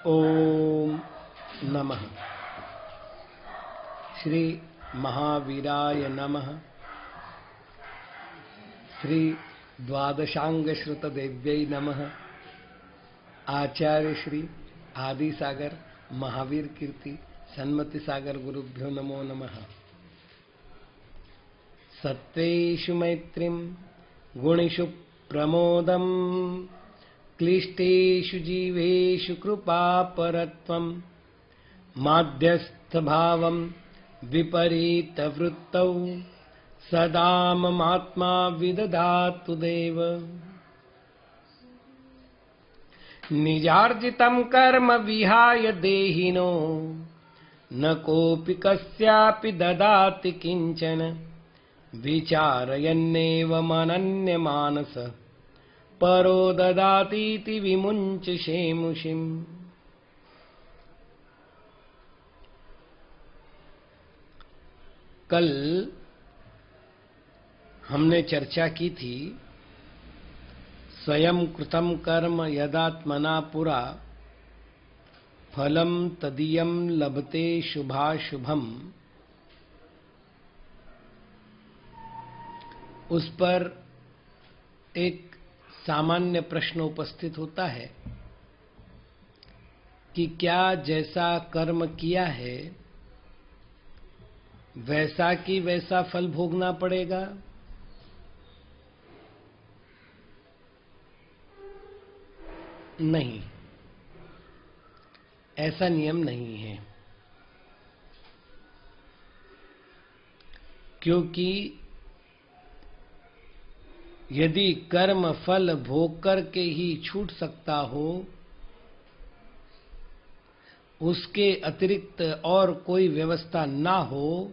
ओम नमः श्री महावीराय नमः। श्री द्वादशांग श्रुत देव्यै नमः। आचार्य श्री आदि सागर महावीर कीर्ति सन्मति सागर गुरुभ्यो नमो नमः। सत्त्वेषु मैत्रीं गुणेषु प्रमोदम् क्लिष्टेषु जीवेषु कृपापरत्वम् माध्यस्थभावं विपरीतवृत्तौ सदा ममात्मा विदधातु देव। निजार्जितं कर्म विहाय देहिनो न कोऽपि कस्यापि ददाति किंचन विचारयन्नेव मनन्यमानस परो ददातीति विमुञ्चसे मुषिम्। कल हमने चर्चा की थी स्वयं कृतं कर्म यदात्मना पुरा फलं तदीयं लभते शुभाशुभम्। उस पर एक सामान्य प्रश्न उपस्थित होता है कि क्या जैसा कर्म किया है वैसा की वैसा फल भोगना पड़ेगा? नहीं, ऐसा नियम नहीं है, क्योंकि यदि कर्म फल भोग करके ही छूट सकता हो, उसके अतिरिक्त और कोई व्यवस्था ना हो,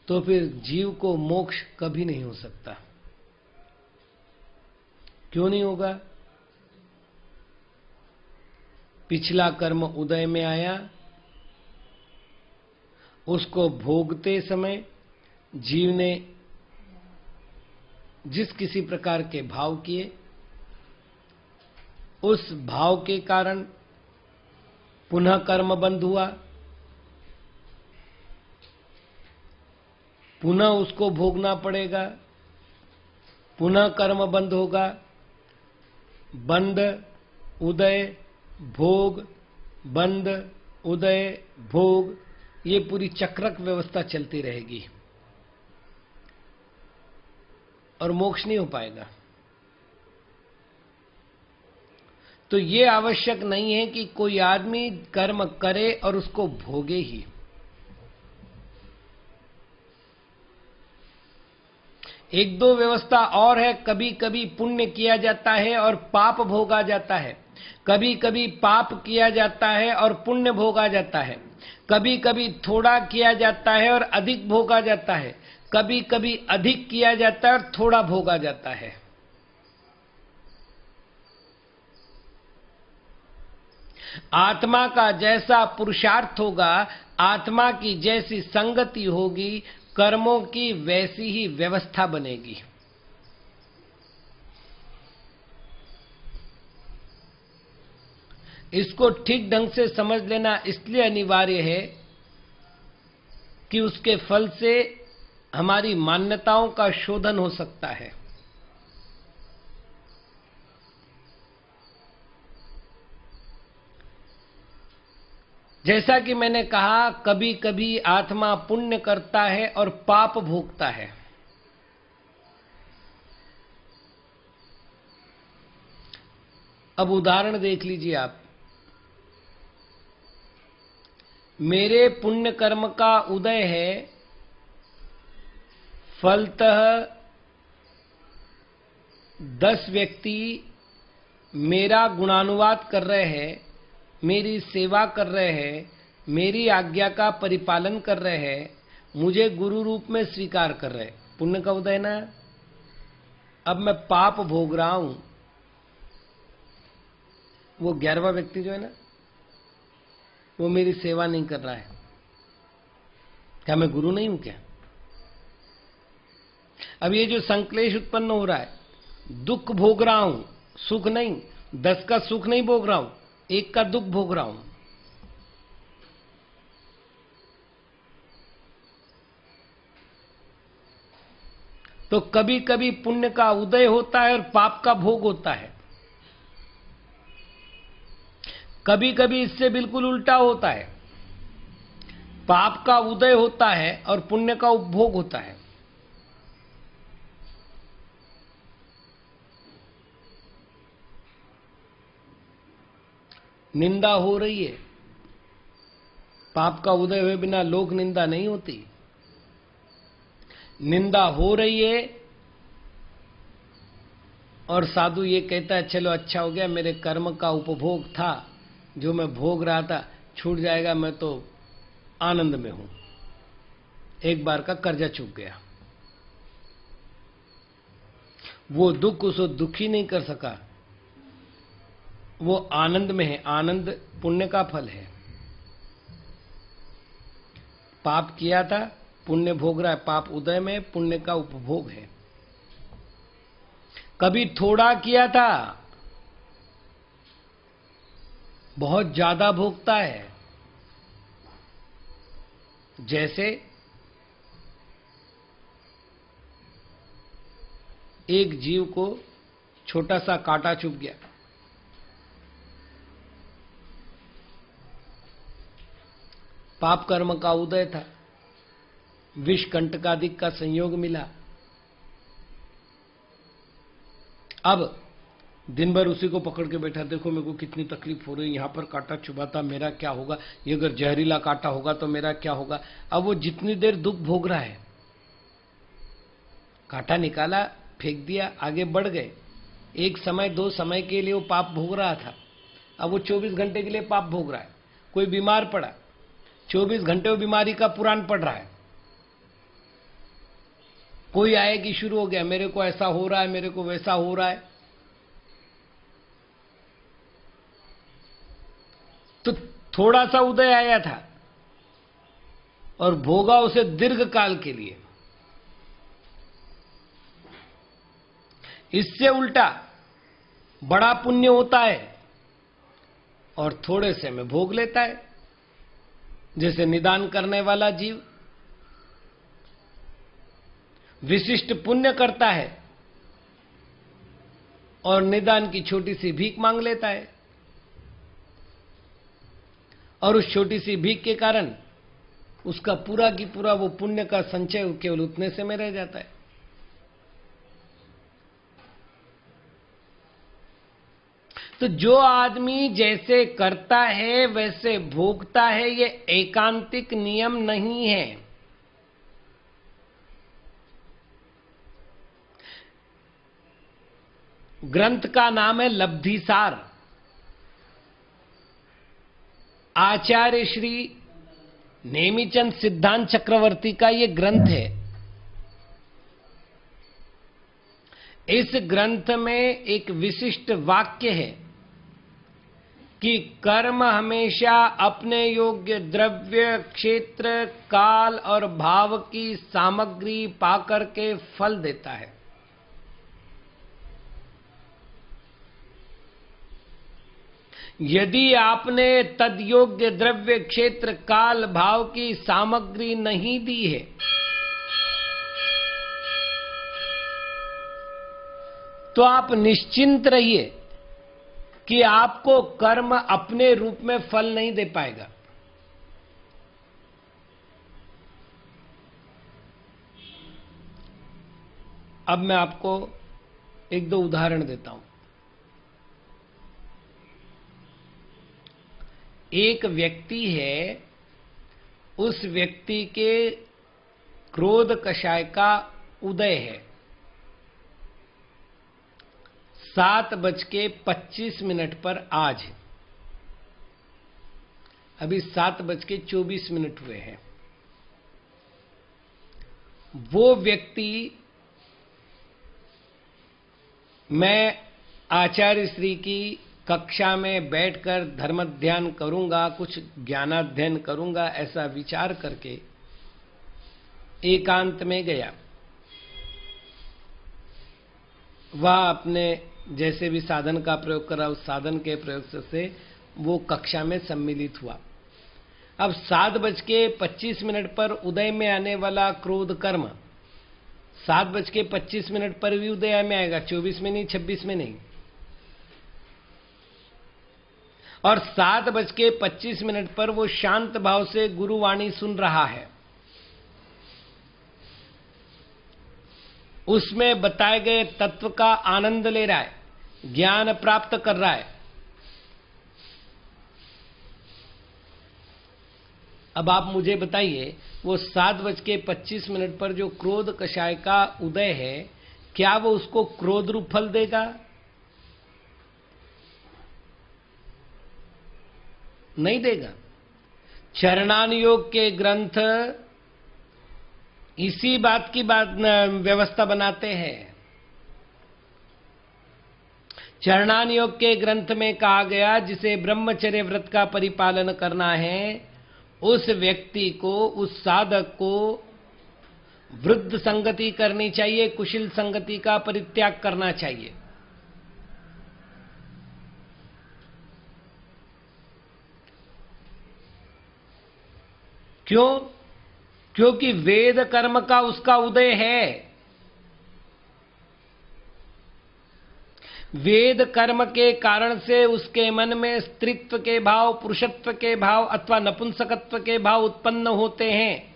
तो फिर जीव को मोक्ष कभी नहीं हो सकता। क्यों नहीं होगा? पिछला कर्म उदय में आया, उसको भोगते समय जीव ने जिस किसी प्रकार के भाव किए, उस भाव के कारण पुनः कर्म बंध हुआ, पुनः उसको भोगना पड़ेगा, पुनः कर्म बंध होगा। बंध उदय भोग, बंध उदय भोग, ये पूरी चक्रक व्यवस्था चलती रहेगी और मोक्ष नहीं हो पाएगा। तो ये आवश्यक नहीं है कि कोई आदमी कर्म करे और उसको भोगे ही। एक दो व्यवस्था और है, कभी कभी पुण्य किया जाता है और पाप भोगा जाता है, कभी कभी पाप किया जाता है और पुण्य भोगा जाता है, कभी कभी थोड़ा किया जाता है और अधिक भोगा जाता है, कभी कभी अधिक किया जाता है और थोड़ा भोगा जाता है। आत्मा का जैसा पुरुषार्थ होगा, आत्मा की जैसी संगति होगी, कर्मों की वैसी ही व्यवस्था बनेगी। इसको ठीक ढंग से समझ लेना इसलिए अनिवार्य है कि उसके फल से हमारी मान्यताओं का शोधन हो सकता है। जैसा कि मैंने कहा, कभी कभी आत्मा पुण्य करता है और पाप भोगता है। अब उदाहरण देख लीजिए आप। मेरे पुण्य कर्म का उदय है, फलतः 10 व्यक्ति मेरा गुणानुवाद कर रहे हैं, मेरी सेवा कर रहे हैं, मेरी आज्ञा का परिपालन कर रहे हैं, मुझे गुरु रूप में स्वीकार कर रहे हैं। पुण्य का उदय ना। अब मैं पाप भोग रहा हूं। वो 11वां व्यक्ति जो है ना, वो मेरी सेवा नहीं कर रहा है। क्या मैं गुरु नहीं हूं क्या? अब ये जो संक्लेश उत्पन्न हो रहा है, दुख भोग रहा हूं, सुख नहीं, 10 का सुख नहीं भोग रहा हूं, 1 का दुख भोग रहा हूं। तो कभी कभी पुण्य का उदय होता है और पाप का भोग होता है। कभी कभी इससे बिल्कुल उल्टा होता है, पाप का उदय होता है और पुण्य का उपभोग होता है। निंदा हो रही है, पाप का उदय हुए बिना लोक निंदा नहीं होती। निंदा हो रही है और साधु ये कहता है चलो अच्छा हो गया, मेरे कर्म का उपभोग था, जो मैं भोग रहा था छूट जाएगा, मैं तो आनंद में हूं, एक बार का कर्जा चूक गया। वो दुख उसको दुखी नहीं कर सका, वो आनंद में है। आनंद पुण्य का फल है। पाप किया था, पुण्य भोग रहा है, पाप उदय में, पुण्य का उपभोग है। कभी थोड़ा किया था, बहुत ज्यादा भोगता है। जैसे एक जीव को छोटा सा कांटा चुभ गया, पाप कर्म का उदय था, विष कंटकादिक का संयोग मिला। अब दिन भर उसी को पकड़ के बैठा, देखो मेरे को कितनी तकलीफ हो रही, यहां पर कांटा चुभाता, मेरा क्या होगा, ये अगर जहरीला कांटा होगा तो मेरा क्या होगा। अब वो जितनी देर दुख भोग रहा है, कांटा निकाला, फेंक दिया, आगे बढ़ गए। एक समय 2 समय के लिए वो पाप भोग रहा था, अब वो 24 घंटे के लिए पाप भोग रहा है। कोई बीमार पड़ा, 24 घंटे वो बीमारी का पुराण पढ़ रहा है। कोई आए कि शुरू हो गया, मेरे को ऐसा हो रहा है, मेरे को वैसा हो रहा है। तो थोड़ा सा उदय आया था और भोगा उसे दीर्घ काल के लिए। इससे उल्टा बड़ा पुण्य होता है और थोड़े से में भोग लेता है। जैसे निदान करने वाला जीव विशिष्ट पुण्य करता है और निदान की छोटी सी भीख मांग लेता है, और उस छोटी सी भीख के कारण उसका पूरा की पूरा वो पुण्य का संचय केवल उतने से में रह जाता है। तो जो आदमी जैसे करता है वैसे भोगता है, ये एकांतिक नियम नहीं है। ग्रंथ का नाम है लब्धिसार। आचार्य श्री नेमीचंद सिद्धांत चक्रवर्ती का यह ग्रंथ है। इस ग्रंथ में एक विशिष्ट वाक्य है कि कर्म हमेशा अपने योग्य द्रव्य, क्षेत्र, काल और भाव की सामग्री पाकर के फल देता है। यदि आपने तदयोग्य द्रव्य, क्षेत्र, काल, भाव की सामग्री नहीं दी है तो आप निश्चिंत रहिए कि आपको कर्म अपने रूप में फल नहीं दे पाएगा। अब मैं आपको 1-2 उदाहरण देता हूं। एक व्यक्ति है, उस व्यक्ति के क्रोध कषाय का उदय है। 7:25 पर आज है, अभी 7:24 हुए हैं। वो व्यक्ति, मैं आचार्य श्री की कक्षा में बैठकर धर्म ध्यान करूंगा, कुछ ज्ञानाध्ययन करूंगा, ऐसा विचार करके एकांत में गया। वह अपने जैसे भी साधन का प्रयोग करा, उस साधन के प्रयोग से वो कक्षा में सम्मिलित हुआ। अब 7:25 पर उदय में आने वाला क्रोध कर्म 7:25 पर भी उदय में आएगा, 24 में नहीं, 26 में नहीं। और 7:25 पर वो शांत भाव से गुरुवाणी सुन रहा है, उसमें बताए गए तत्व का आनंद ले रहा है, ज्ञान प्राप्त कर रहा है। अब आप मुझे बताइए, वो 7:25 पर जो क्रोध कषाय का उदय है, क्या वो उसको क्रोध रूप फल देगा? नहीं देगा। चरणान योग के ग्रंथ इसी बात की व्यवस्था बनाते हैं। चरणान योग के ग्रंथ में कहा गया, जिसे ब्रह्मचर्य व्रत का परिपालन करना है, उस व्यक्ति को, उस साधक को वृद्ध संगति करनी चाहिए, कुशल संगति का परित्याग करना चाहिए। क्यों? क्योंकि वेद कर्म का उसका उदय है। वेद कर्म के कारण से उसके मन में स्त्रीत्व के भाव, पुरुषत्व के भाव अथवा नपुंसकत्व के भाव उत्पन्न होते हैं।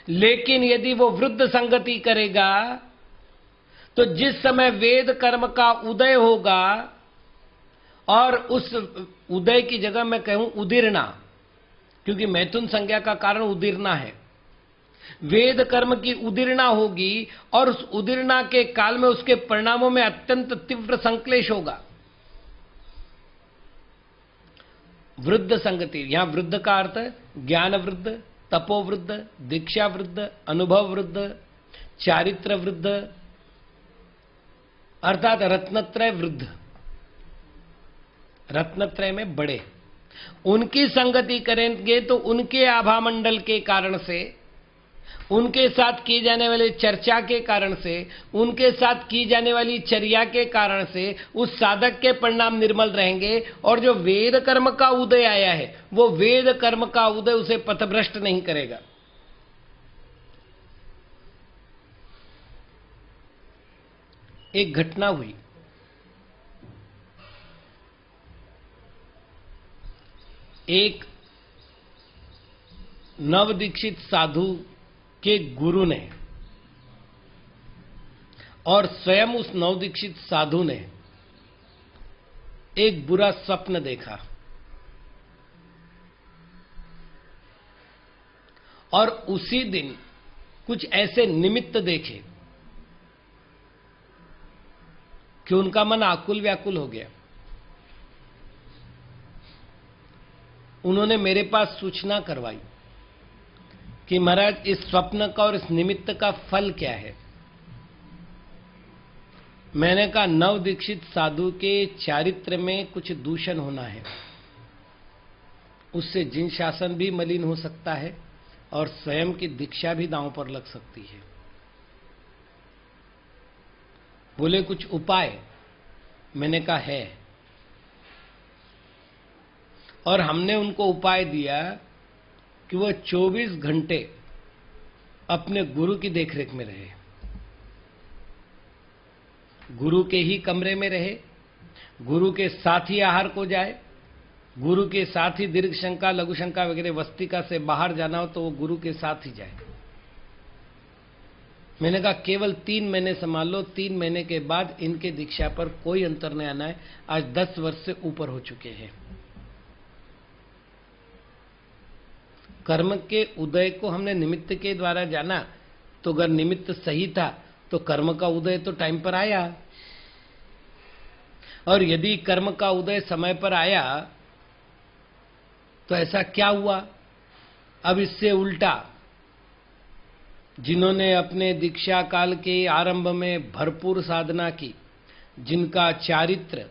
लेकिन यदि वो वृद्ध संगति करेगा, तो जिस समय वेद कर्म का उदय होगा, और उस उदय की जगह मैं कहूं उदीर्णा, क्योंकि मैथुन संज्ञा का कारण उदीर्णा है, वेद कर्म की उदीर्णा होगी, और उस उदीर्णा के काल में उसके परिणामों में अत्यंत तीव्र संक्लेश होगा। वृद्ध संगति, यहां वृद्ध का अर्थ है ज्ञान वृद्ध, तपो वृद्ध, दीक्षा वृद्ध, अनुभव वृद्ध, चारित्र वृद्ध, अर्थात रत्नत्रय वृद्ध, रत्नत्रय में बड़े। उनकी संगति करेंगे तो उनके आभा मंडल के कारण से, उनके साथ की जाने वाली चर्चा के कारण से, उनके साथ की जाने वाली चर्या के कारण से उस साधक के परिणाम निर्मल रहेंगे। और जो वेद कर्म का उदय आया है, वो वेद कर्म का उदय उसे पथभ्रष्ट नहीं करेगा। एक घटना हुई, एक नवदीक्षित साधु के गुरु ने और स्वयं उस नवदीक्षित साधु ने एक बुरा स्वप्न देखा, और उसी दिन कुछ ऐसे निमित्त देखे कि उनका मन आकुल व्याकुल हो गया। उन्होंने मेरे पास सूचना करवाई कि महाराज, इस स्वप्न का और इस निमित्त का फल क्या है। मैंने कहा, नव दीक्षित साधु के चारित्र में कुछ दूषण होना है, उससे जिन शासन भी मलिन हो सकता है और स्वयं की दीक्षा भी दांव पर लग सकती है। बोले कुछ उपाय? मैंने कहा है। और हमने उनको उपाय दिया कि वह 24 घंटे अपने गुरु की देखरेख में रहे, गुरु के ही कमरे में रहे, गुरु के साथ ही आहार को जाए, गुरु के साथ ही दीर्घ शंका, लघु शंका वगैरह वस्तिका से बाहर जाना हो तो वो गुरु के साथ ही जाए। मैंने कहा केवल 3 महीने संभाल लो, 3 महीने के बाद इनके दीक्षा पर कोई अंतर नहीं आना है। आज 10 वर्ष से ऊपर हो चुके हैं। कर्म के उदय को हमने निमित्त के द्वारा जाना, तो अगर निमित्त सही था तो कर्म का उदय तो टाइम पर आया, और यदि कर्म का उदय समय पर आया तो ऐसा क्या हुआ? अब इससे उल्टा, जिन्होंने अपने दीक्षा काल के आरंभ में भरपूर साधना की, जिनका चारित्र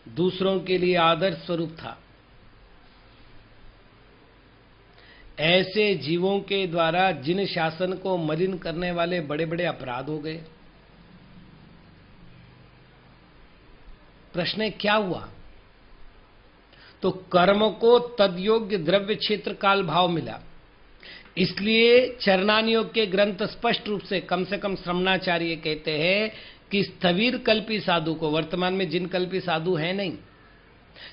दूसरों के लिए आदर्श स्वरूप था, ऐसे जीवों के द्वारा जिन शासन को मलिन करने वाले बड़े बड़े अपराध हो गए। प्रश्न है क्या हुआ? तो कर्म को तदयोग्य द्रव्य क्षेत्र काल भाव मिला। इसलिए चरणानियोग के ग्रंथ स्पष्ट रूप से कम श्रवणाचार्य कहते हैं कि स्थविर कल्पी साधु को, वर्तमान में जिन कल्पी साधु हैं नहीं,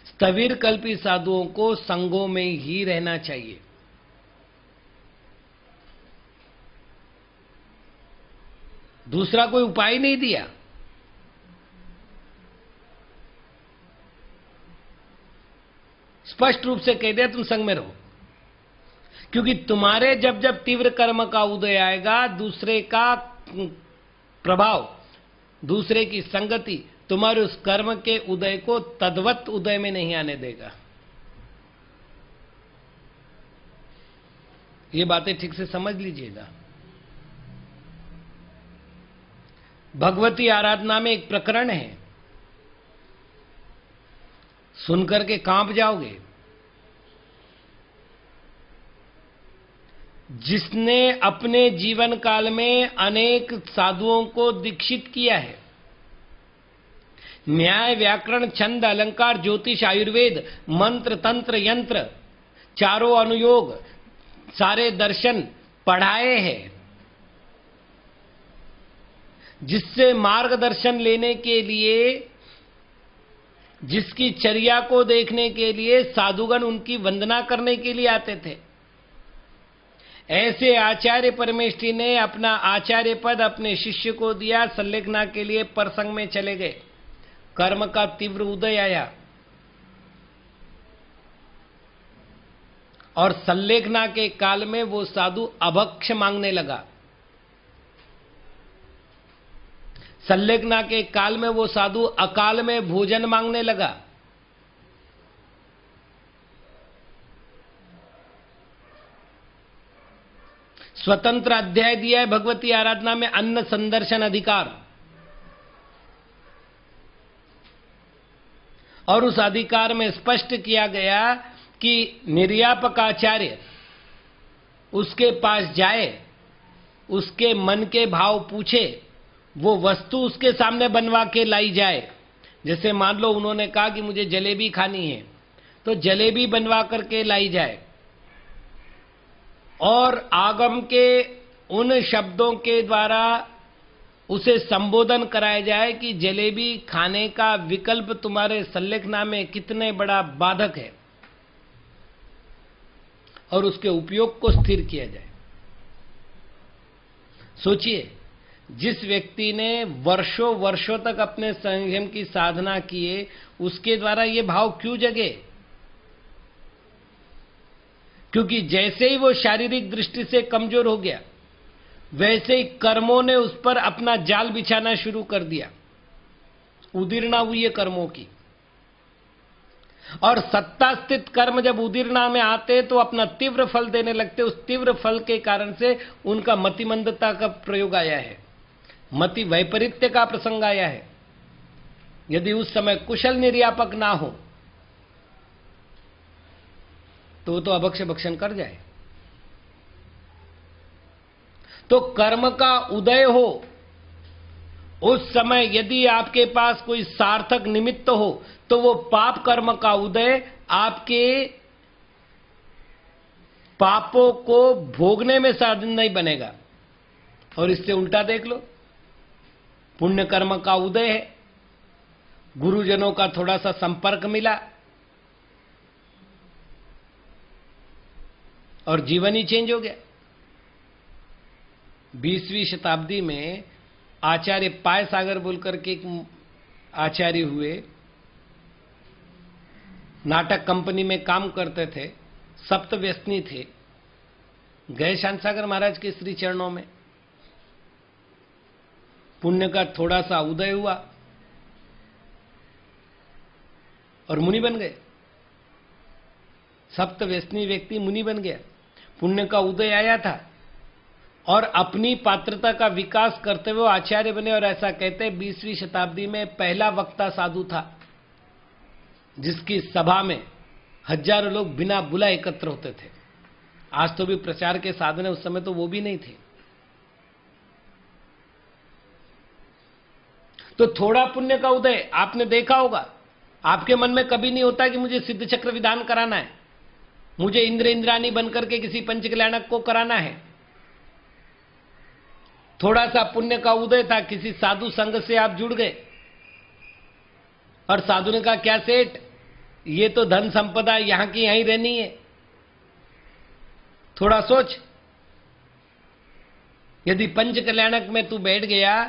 स्थविर कल्पी साधुओं को संगों में ही रहना चाहिए। दूसरा कोई उपाय नहीं दिया। स्पष्ट रूप से कह दिया तुम संग में रहो, क्योंकि तुम्हारे जब जब तीव्र कर्म का उदय आएगा, दूसरे का प्रभाव, दूसरे की संगति तुम्हारे उस कर्म के उदय को तद्वत उदय में नहीं आने देगा। ये बातें ठीक से समझ लीजिएगा। भगवती आराधना में एक प्रकरण है, सुनकर के कांप जाओगे। जिसने अपने जीवन काल में अनेक साधुओं को दीक्षित किया है, न्याय, व्याकरण, छंद, अलंकार, ज्योतिष, आयुर्वेद, मंत्र, तंत्र, यंत्र, चारों अनुयोग, सारे दर्शन पढ़ाए हैं, जिससे मार्गदर्शन लेने के लिए, जिसकी चर्या को देखने के लिए साधुगण उनकी वंदना करने के लिए आते थे, ऐसे आचार्य परमेष्ठी ने अपना आचार्य पद अपने शिष्य को दिया। संलेखना के लिए परसंग में चले गए। कर्म का तीव्र उदय आया और संलेखना के काल में वो साधु अभक्ष मांगने लगा। संलेखना के काल में वो साधु अकाल में भोजन मांगने लगा। स्वतंत्र अध्याय दिया है भगवती आराधना में, अन्न संदर्शन अधिकार, और उस अधिकार में स्पष्ट किया गया कि निर्यापक आचार्य उसके पास जाए, उसके मन के भाव पूछे, वो वस्तु उसके सामने बनवा के लाई जाए। जैसे मान लो उन्होंने कहा कि मुझे जलेबी खानी है, तो जलेबी बनवा करके लाई जाए और आगम के उन शब्दों के द्वारा उसे संबोधन कराया जाए कि जलेबी खाने का विकल्प तुम्हारे संलेखना में कितने बड़ा बाधक है, और उसके उपयोग को स्थिर किया जाए। सोचिए, जिस व्यक्ति ने वर्षों वर्षों तक अपने संयम की साधना किए, उसके द्वारा ये भाव क्यों जगे? क्योंकि जैसे ही वो शारीरिक दृष्टि से कमजोर हो गया, वैसे ही कर्मों ने उस पर अपना जाल बिछाना शुरू कर दिया। उदीर्णा हुई है कर्मों की, और सत्ता स्थित कर्म जब उदीर्णा में आते तो अपना तीव्र फल देने लगते। उस तीव्र फल के कारण से उनका मतिमंदता का प्रयोग आया है, मति वैपरीत्य का प्रसंग आया है। यदि उस समय कुशल निर्यापक ना हो तो वो तो अभक्ष भक्षण कर जाए। तो कर्म का उदय हो, उस समय यदि आपके पास कोई सार्थक निमित्त हो, तो वो पाप कर्म का उदय आपके पापों को भोगने में साधन नहीं बनेगा। और इससे उल्टा देख लो, पुण्य कर्म का उदय है, गुरुजनों का थोड़ा सा संपर्क मिला और जीवन ही चेंज हो गया। 20वीं शताब्दी में आचार्य पाय सागर बोलकर के एक आचार्य हुए, नाटक कंपनी में काम करते थे, सप्त व्यसनी थे, गए शांत सागर महाराज के श्री चरणों में। पुण्य का थोड़ा सा उदय हुआ और मुनि बन गए। सप्त व्यसनी व्यक्ति मुनि बन गया। पुण्य का उदय आया था और अपनी पात्रता का विकास करते हुए आचार्य बने। और ऐसा कहते हैं 20वीं शताब्दी में पहला वक्ता साधु था जिसकी सभा में हजारों लोग बिना बुलाए एकत्र होते थे। आज तो भी प्रचार के साधन है, उस समय तो वो भी नहीं थे। तो थोड़ा पुण्य का उदय आपने देखा होगा, आपके मन में कभी नहीं होता कि मुझे सिद्ध चक्र विधान कराना है, मुझे इंद्र इंद्राणी बनकर के किसी पंचकल्याणक को कराना है। थोड़ा सा पुण्य का उदय था, किसी साधु संघ से आप जुड़ गए और साधु ने कहा, क्या सेठ, ये तो धन संपदा यहां की यहीं रहनी है। थोड़ा सोच, यदि पंचकल्याणक में तू बैठ गया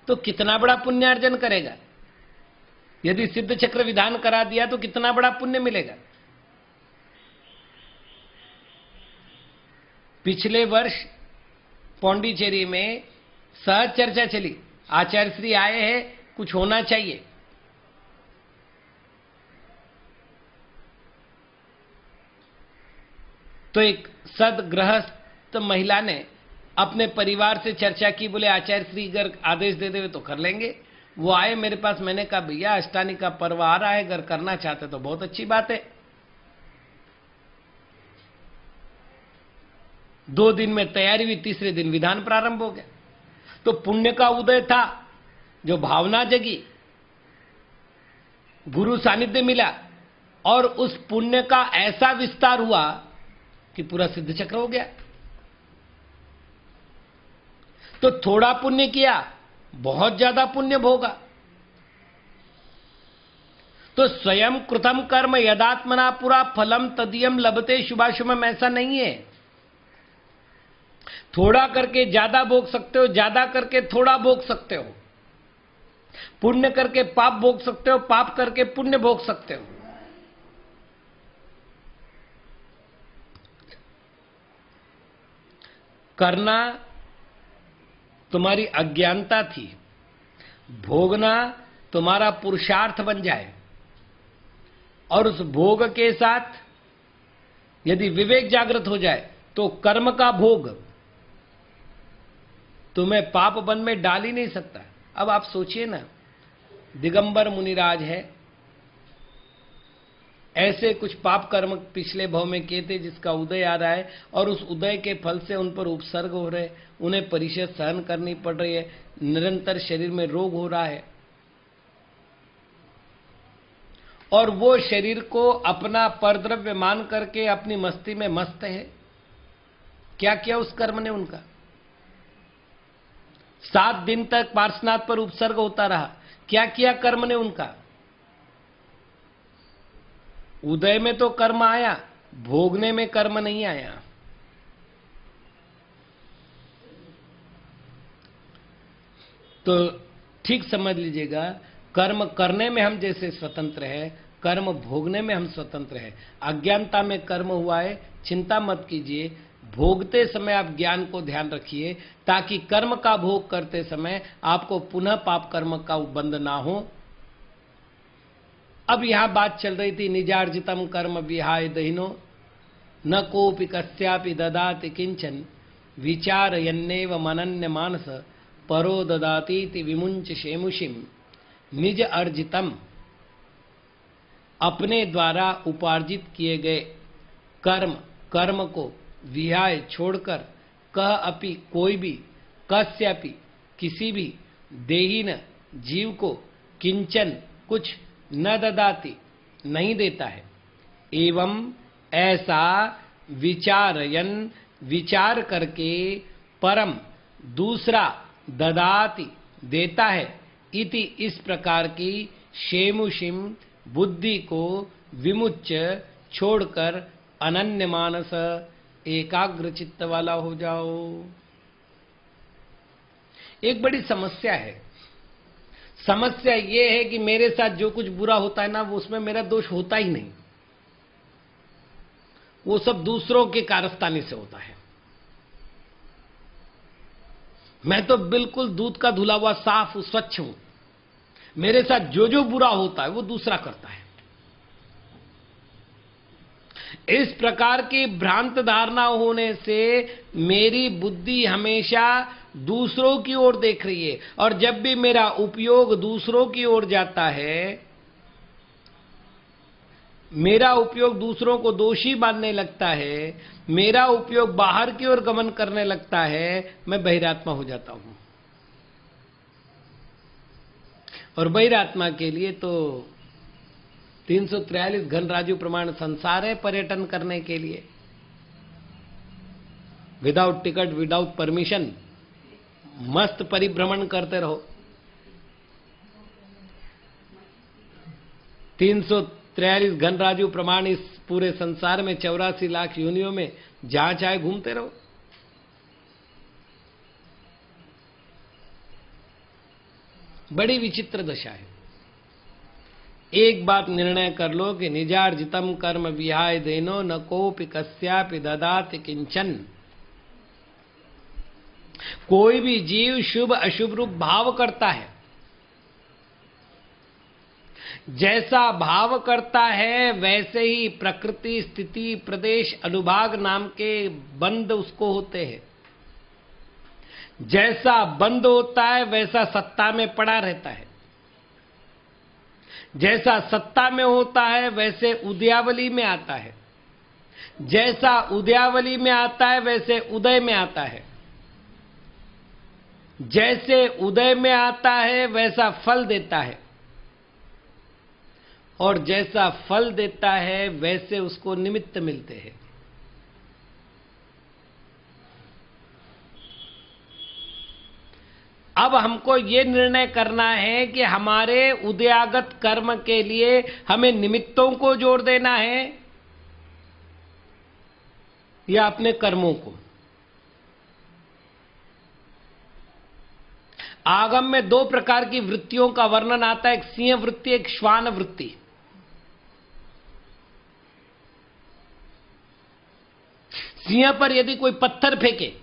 तो कितना बड़ा पुण्यार्जन करेगा, यदि सिद्ध चक्र विधान करा दिया तो कितना बड़ा पुण्य मिलेगा। पिछले वर्ष पौंडीचेरी में सहज चर्चा चली, आचार्य श्री आए हैं, कुछ होना चाहिए। तो एक सदगृहस्थ महिला ने अपने परिवार से चर्चा की, बोले आचार्य श्री अगर आदेश दे देवे तो कर लेंगे। वो आए मेरे पास, मैंने कहा भैया अष्टानी का पर्व आ रहा है, अगर करना चाहते तो बहुत अच्छी बात है। 2 दिन में तैयारी हुई, तीसरे दिन विधान प्रारंभ हो गया। तो पुण्य का उदय था, जो भावना जगी, गुरु सानिध्य मिला और उस पुण्य का ऐसा विस्तार हुआ कि पूरा सिद्ध चक्र हो गया। तो थोड़ा पुण्य किया, बहुत ज्यादा पुण्य भोगा। तो स्वयं कृतम कर्म यदात्मना पुरा फलम तदीयम लभते शुभाशुभम, ऐसा नहीं है। थोड़ा करके ज्यादा भोग सकते हो, ज्यादा करके थोड़ा भोग सकते हो, पुण्य करके पाप भोग सकते हो, पाप करके पुण्य भोग सकते हो। करना तुम्हारी अज्ञानता थी, भोगना तुम्हारा पुरुषार्थ बन जाए, और उस भोग के साथ यदि विवेक जागृत हो जाए तो कर्म का भोग तुम्हें पाप वन में डाल ही नहीं सकता। अब आप सोचिए ना, दिगंबर मुनिराज है, ऐसे कुछ पाप कर्म पिछले भव में किए थे जिसका उदय आ रहा है, और उस उदय के फल से उन पर उपसर्ग हो रहे, उन्हें परिषद सहन करनी पड़ रही है, निरंतर शरीर में रोग हो रहा है, और वो शरीर को अपना परद्रव्य मान करके अपनी मस्ती में मस्त है। क्या किया उस कर्म ने उनका? 7 दिन तक पार्श्वनाथ पर उपसर्ग होता रहा। क्या किया कर्म ने उनका? उदय में तो कर्म आया, भोगने में कर्म नहीं आया। तो ठीक समझ लीजिएगा, कर्म करने में हम जैसे स्वतंत्र है, कर्म भोगने में हम स्वतंत्र है। अज्ञानता में कर्म हुआ है, चिंता मत कीजिए, भोगते समय आप ज्ञान को ध्यान रखिए, ताकि कर्म का भोग करते समय आपको पुनः पाप कर्म का बंध ना हो। अब यहां बात चल रही थी, निजार्जितम कर्म विहाय दहिनो न कोपि कस्यापि ददाति किंचन विचारयन्नेव मनन्य मानस परो ददातीति विमुंच शेमुषिम। निज अर्जितम, अपने द्वारा उपार्जित किए गए कर्म को विहाय छोड़कर, कह अपि कोई भी, कस्यापि किसी भी, देहीन जीव को, किंचन कुछ, न ददाति नहीं देता है, एवं ऐसा विचारयन विचार करके, परम दूसरा, ददाति देता है, इति इस प्रकार की शेमुषिम बुद्धि को विमुच्च छोड़कर अनन्य मानस एकाग्र चित्त वाला हो जाओ। एक बड़ी समस्या है। समस्या यह है कि मेरे साथ जो कुछ बुरा होता है ना, वो उसमें मेरा दोष होता ही नहीं, वो सब दूसरों के कारस्तानी से होता है। मैं तो बिल्कुल दूध का धुला हुआ साफ स्वच्छ हूं। मेरे साथ जो जो बुरा होता है वो दूसरा करता है। इस प्रकार की भ्रांत धारणा होने से मेरी बुद्धि हमेशा दूसरों की ओर देख रही है, और जब भी मेरा उपयोग दूसरों की ओर जाता है, मेरा उपयोग दूसरों को दोषी मानने लगता है, मेरा उपयोग बाहर की ओर गमन करने लगता है, मैं बहिरात्मा हो जाता हूं। और बहिरात्मा के लिए तो 343 घन राजू प्रमाण संसार है पर्यटन करने के लिए। विदाउट टिकट, विदाउट परमिशन मस्त परिभ्रमण करते रहो। 343 घन राजू प्रमाण इस पूरे संसार में 84 लाख योनियों में जहां चाहे घूमते रहो। बड़ी विचित्र दशा है। एक बात निर्णय कर लो कि निजार्जितम कर्म विहाय देनो न कोपि कस्यापि ददाति किंचन। कोई भी जीव शुभ अशुभ रूप भाव करता है। जैसा भाव करता है वैसे ही प्रकृति, स्थिति, प्रदेश, अनुभाग नाम के बंध उसको होते हैं। जैसा बंद होता है वैसा सत्ता में पड़ा रहता है। जैसा सत्ता में होता है वैसे उदयावली में आता है। जैसा उदयावली में आता है वैसे उदय में आता है। जैसे उदय में आता है वैसा फल देता है, और जैसा फल देता है वैसे उसको निमित्त मिलते हैं। अब हमको ये निर्णय करना है कि हमारे उदयागत कर्म के लिए हमें निमित्तों को जोड़ देना है या अपने कर्मों को। आगम में दो प्रकार की वृत्तियों का वर्णन आता है, एक सिंह वृत्ति, एक श्वान वृत्ति। सिंह पर यदि कोई पत्थर फेंके,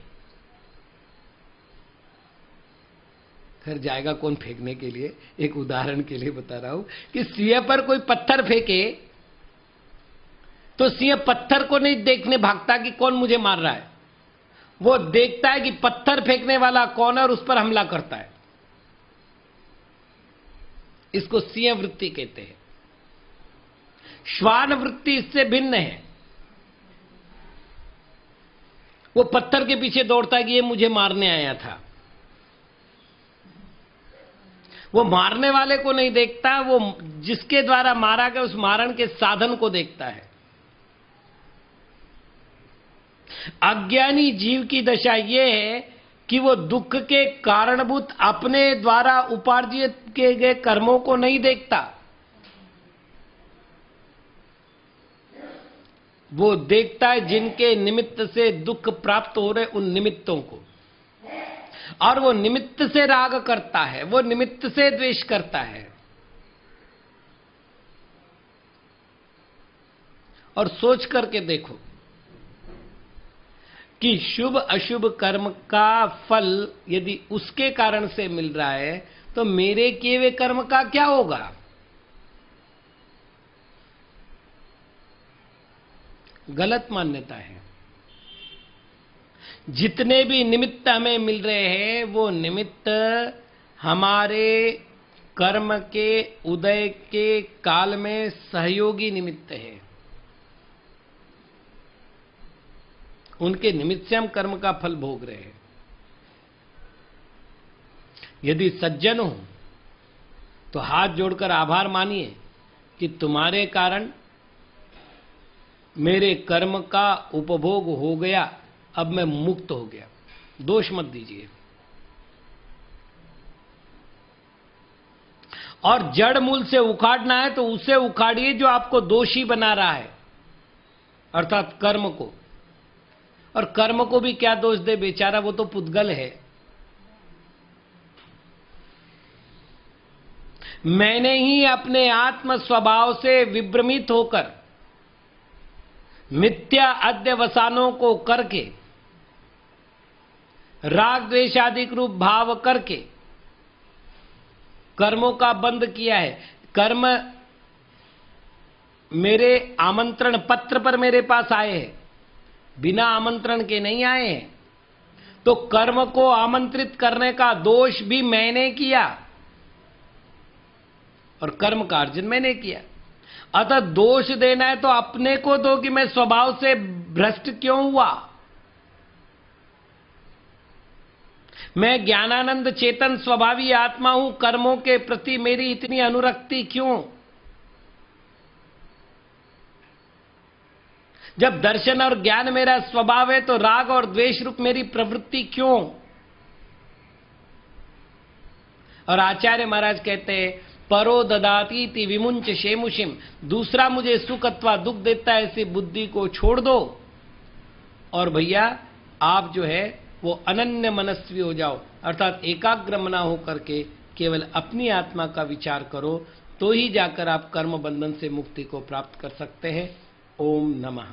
फिर जाएगा कौन फेंकने के लिए, एक उदाहरण के लिए बता रहा हूं कि सिंह पर कोई पत्थर फेंके तो सिंह पत्थर को नहीं देखने भागता कि कौन मुझे मार रहा है। वो देखता है कि पत्थर फेंकने वाला कौन है और उस पर हमला करता है। इसको सिंह वृत्ति कहते हैं। श्वान वृत्ति इससे भिन्न है। वो पत्थर के पीछे दौड़ता है कि ये मुझे मारने आया था। वो मारने वाले को नहीं देखता, वो जिसके द्वारा मारा गया उस मारण के साधन को देखता है। अज्ञानी जीव की दशा यह है कि वो दुख के कारणभूत अपने द्वारा उपार्जित किए गए कर्मों को नहीं देखता। वो देखता है जिनके निमित्त से दुख प्राप्त हो रहे उन निमित्तों को, और वो निमित्त से राग करता है, वो निमित्त से द्वेष करता है। और सोच करके देखो कि शुभ अशुभ कर्म का फल यदि उसके कारण से मिल रहा है तो मेरे किए हुए कर्म का क्या होगा? गलत मान्यता है। जितने भी निमित्त हमें मिल रहे हैं वो निमित्त हमारे कर्म के उदय के काल में सहयोगी निमित्त है। उनके निमित्त से हम कर्म का फल भोग रहे हैं। यदि सज्जन हो तो हाथ जोड़कर आभार मानिए कि तुम्हारे कारण मेरे कर्म का उपभोग हो गया, अब मैं मुक्त हो गया। दोष मत दीजिए। और जड़ मूल से उखाड़ना है तो उसे उखाड़िए जो आपको दोषी बना रहा है, अर्थात कर्म को। और कर्म को भी क्या दोष दे बेचारा, वो तो पुद्गल है। मैंने ही अपने आत्म स्वभाव से विभ्रमित होकर मिथ्या अध्यवसानों को करके, राग द्वेषादिक रूप भाव करके कर्मों का बंध किया है। कर्म मेरे आमंत्रण पत्र पर मेरे पास आए हैं, बिना आमंत्रण के नहीं आए हैं। तो कर्म को आमंत्रित करने का दोष भी मैंने किया और कर्म का अर्जन मैंने किया। अतः दोष देना है तो अपने को दो कि मैं स्वभाव से भ्रष्ट क्यों हुआ। मैं ज्ञानानंद चेतन स्वभावी आत्मा हूं, कर्मों के प्रति मेरी इतनी अनुरक्ति क्यों। जब दर्शन और ज्ञान मेरा स्वभाव है तो राग और द्वेष रूप मेरी प्रवृत्ति क्यों। और आचार्य महाराज कहते हैं परो ददाती विमुंच शेमुषिम, दूसरा मुझे सुख अथवा दुख देता है ऐसी बुद्धि को छोड़ दो और भैया आप जो है वो अनन्य मनस्वी हो जाओ, अर्थात एकाग्र मना होकर के केवल अपनी आत्मा का विचार करो, तो ही जाकर आप कर्म बंधन से मुक्ति को प्राप्त कर सकते हैं। ओम नमः।